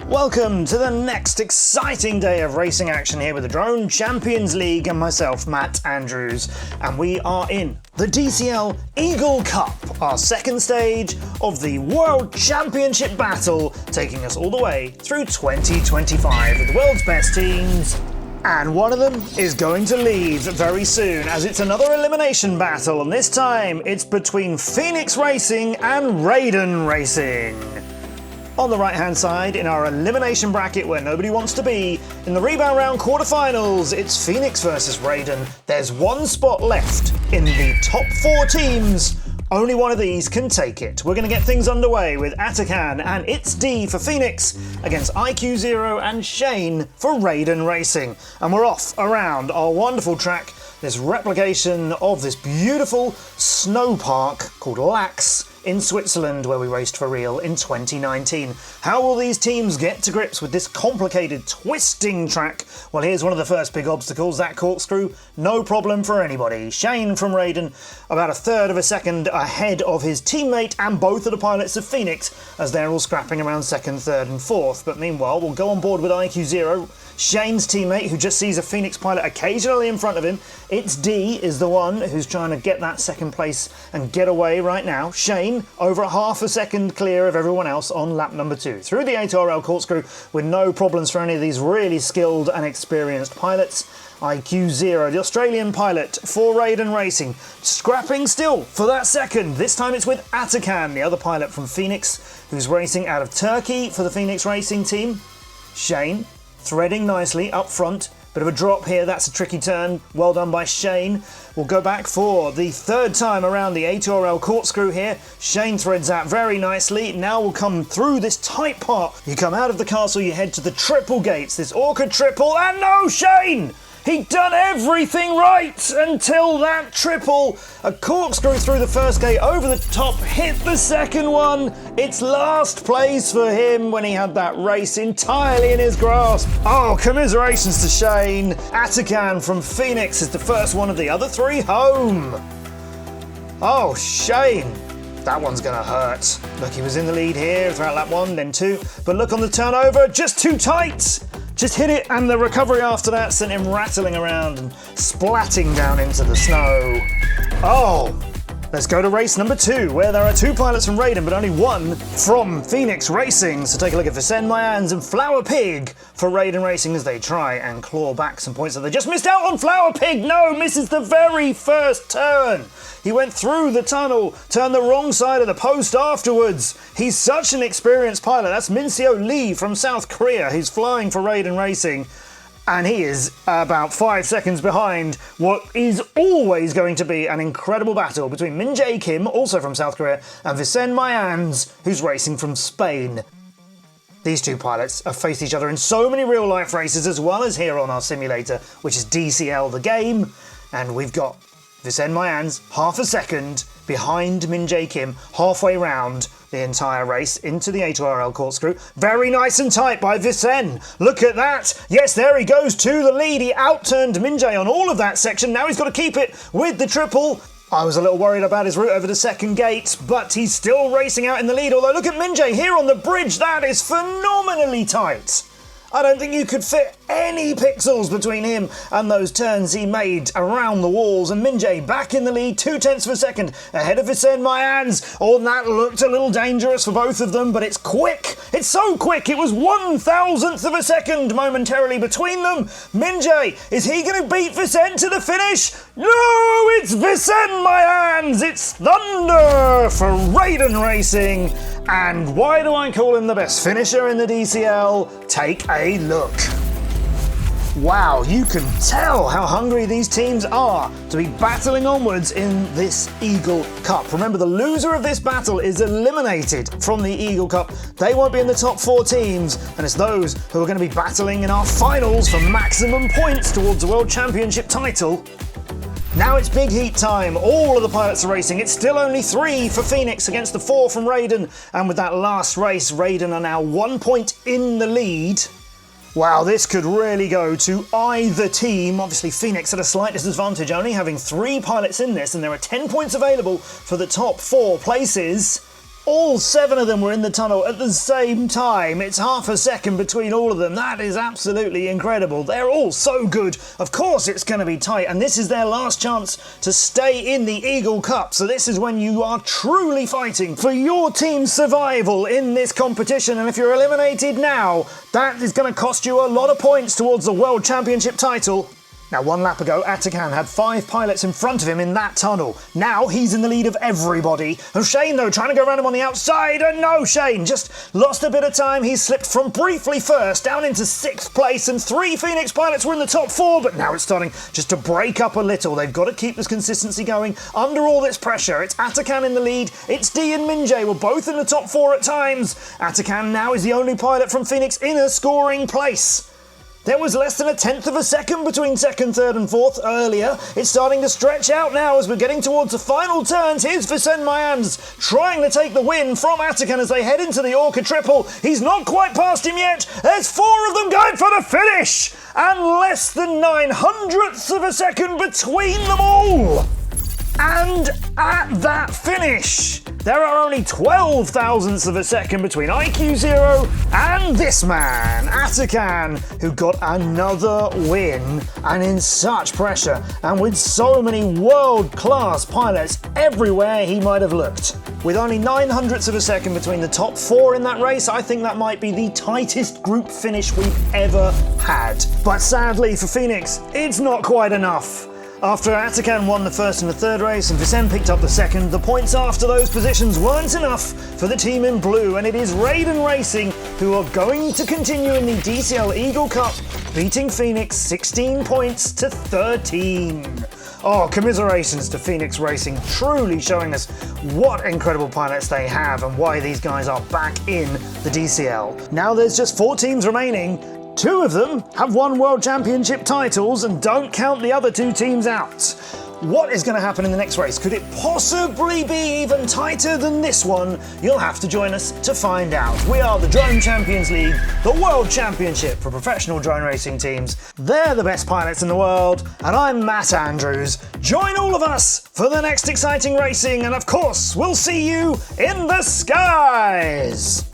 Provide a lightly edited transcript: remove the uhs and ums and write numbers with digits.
Welcome to the next exciting day of racing action here with the Drone Champions League and myself, Matt Andrews. And we are in the DCL Eagle Cup, our second stage of the World Championship battle, taking us all the way through 2025 with the world's best teams. And one of them is going to leave very soon, as it's another elimination battle, and this time it's between Phoenix Racing and Raiden Racing. On the right-hand side, in our elimination bracket where nobody wants to be, in the rebound round quarterfinals, it's Phoenix versus Raiden. There's one spot left in the top 4 teams. Only one of these can take it. We're going to get things underway with Atakan and It's D for Phoenix against IQ0 and Shane for Raiden Racing. And we're off around our wonderful track, this replication of this beautiful snow park called Lax in Switzerland, where we raced for real in 2019. How will these teams get to grips with this complicated, twisting track? Well, here's one of the first big obstacles, that corkscrew. No problem for anybody. Shane from Raiden, about a third of a second ahead of his teammate and both of the pilots of Phoenix, as they're all scrapping around second, third and fourth. But meanwhile, we'll go on board with IQ0, Shane's teammate, who just sees a Phoenix pilot occasionally in front of him. It's D is the one who's trying to get that second place and get away right now. Shane, over a half a second clear of everyone else on lap number 2. Through the 8RL corkscrew with no problems for any of these really skilled and experienced pilots. IQ0, the Australian pilot for Raiden Racing, scrapping still for that second. This time it's with Atakan, the other pilot from Phoenix, who's racing out of Turkey for the Phoenix Racing team. Shane, threading nicely up front. Bit of a drop here, that's a tricky turn. Well done by Shane. We'll go back for the third time around the 8RL corkscrew here. Shane threads out very nicely. Now we'll come through this tight part. You come out of the castle, you head to the triple gates, this orchid triple, and no, Shane! He'd done everything right until that triple. A corkscrew through the first gate, over the top, hit the second one. It's last place for him when he had that race entirely in his grasp. Oh, commiserations to Shane. Atakan from Phoenix is the first one of the other 3 home. Oh, Shane. That one's gonna hurt. Look, he was in the lead here throughout lap 1, then 2. But look on the turnover, just too tight. Just hit it, and the recovery after that sent him rattling around and splatting down into the snow. Oh, let's go to race number 2, where there are 2 pilots from Raiden, but only 1 from Phoenix Racing. So take a look at Vicen Mayans and Flower Pig for Raiden Racing as they try and claw back some points that they just missed out on. Flower Pig, no, misses the very first turn. He went through the tunnel, turned the wrong side of the post afterwards. He's such an experienced pilot. That's Minseo Lee from South Korea, who's flying for Raiden Racing. And he is about 5 seconds behind what is always going to be an incredible battle between Min Jae Kim, also from South Korea, and Vicen Mayans, who's racing from Spain. These 2 pilots have faced each other in so many real-life races, as well as here on our simulator, which is DCL the game. And we've got Vicen Mayans half a second behind Min Jae Kim, halfway round the entire race into the 8RL corkscrew. Very nice and tight by Vicen. Look at that. Yes, there he goes to the lead. He outturned Min Jae on all of that section. Now he's got to keep it with the triple. I was a little worried about his route over the second gate, but he's still racing out in the lead. Although look at Min Jae here on the bridge. That is phenomenally tight. I don't think you could fit any pixels between him and those turns he made around the walls. And Min Jae back in the lead, 0.2 of a second ahead of Vicen Mayans. Oh, that looked a little dangerous for both of them, but it's quick. It's so quick. It was 1,000th of a second momentarily between them. Min Jae, is he going to beat Vicen to the finish? No, it's Vicen Mayans. It's thunder for Raiden Racing. And why do I call him the best finisher in the DCL? Take a look. Wow, you can tell how hungry these teams are to be battling onwards in this Eagle Cup. Remember, the loser of this battle is eliminated from the Eagle Cup. They won't be in the top 4 teams, and it's those who are going to be battling in our finals for maximum points towards the World Championship title. Now it's big heat time. All of the pilots are racing. It's still only 3 for Phoenix against the 4 from Raiden. And with that last race, Raiden are now 1 point in the lead. Wow, this could really go to either team. Obviously, Phoenix at a slight disadvantage, only having 3 pilots in this, and there are 10 points available for the top 4 places. All 7 of them were in the tunnel at the same time. It's half a second between all of them. That is absolutely incredible. They're all so good. Of course it's going to be tight, and this is their last chance to stay in the Eagle Cup. So this is when you are truly fighting for your team's survival in this competition. And if you're eliminated now, that is going to cost you a lot of points towards the World Championship title. Now, 1 lap ago, Atakan had 5 pilots in front of him in that tunnel. Now he's in the lead of everybody. And Shane, though, trying to go around him on the outside. And no, Shane just lost a bit of time. He slipped from briefly first down into 6th place, and 3 Phoenix pilots were in the top 4. But now it's starting just to break up a little. They've got to keep this consistency going under all this pressure. It's Atakan in the lead. It's D and Minjay were both in the top 4 at times. Atakan now is the only pilot from Phoenix in a scoring place. There was less than 1/10 of a second between 2nd, 3rd and 4th earlier. It's starting to stretch out now as we're getting towards the final turns. Here's Vicen Mayans trying to take the win from Atakan as they head into the Orca Triple. He's not quite past him yet. There's 4 of them going for the finish. And less than 900ths of a second between them all. And at that finish, there are only 12 thousandths of a second between IQ0 and this man, Atakan, who got another win, and in such pressure and with so many world-class pilots everywhere he might have looked. With only 900ths of a second between the top 4 in that race, I think that might be the tightest group finish we've ever had. But sadly for Phoenix, it's not quite enough. After Atakan won the 1st and the 3rd race and Vicen picked up the 2nd, the points after those positions weren't enough for the team in blue, and it is Raiden Racing who are going to continue in the DCL Eagle Cup, beating Phoenix 16 points to 13. Oh, commiserations to Phoenix Racing, truly showing us what incredible pilots they have and why these guys are back in the DCL. Now there's just 4 teams remaining. 2 of them have won World Championship titles, and don't count the other 2 teams out. What is going to happen in the next race? Could it possibly be even tighter than this one? You'll have to join us to find out. We are the Drone Champions League, the World Championship for professional drone racing teams. They're the best pilots in the world, and I'm Matt Andrews. Join all of us for the next exciting racing, and of course, we'll see you in the skies!